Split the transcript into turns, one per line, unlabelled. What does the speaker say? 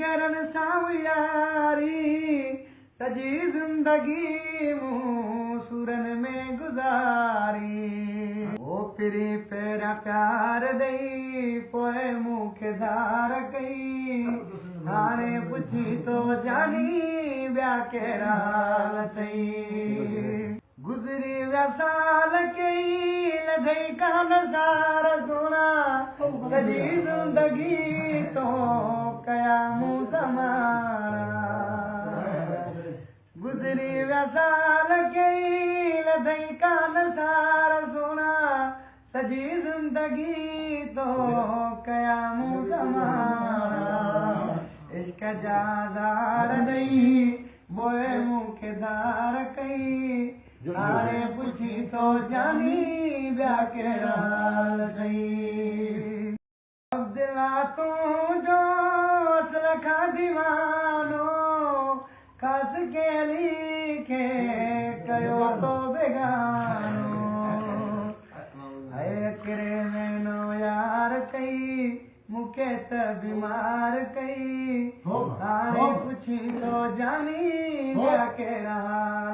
गरन सां यारी सजी जिंदगी मूं सुरन में गुज़ारी ओ फिरी पहिरियां प्यार ॾेई पोइ मूंखे धार कई हाणे पुछी तो जानी ॿिया कहिड़ा हाल अथई गुज़री विया साल कई लधई कान सार सोना सॼी ज़िंदगी तो कया मूं ज़माना गुज़री विया साल कई लधई कान सार सोना सॼी ज़िंदगी तो कया मूं ज़माना इश्क जा ज़ार ॾेई पोइ मूंखे धार कई हाणे पुछी तो जानी ॿिया कहिड़ा हाल अथई दिला तूं जो असल खां दीवानो ख़ासि केली खे कयो तो बेगानो है किरे महीनो यार कई मूंखे त बीमार कई हाणे पुछी तो जानी ॿिया कहिड़ा हाल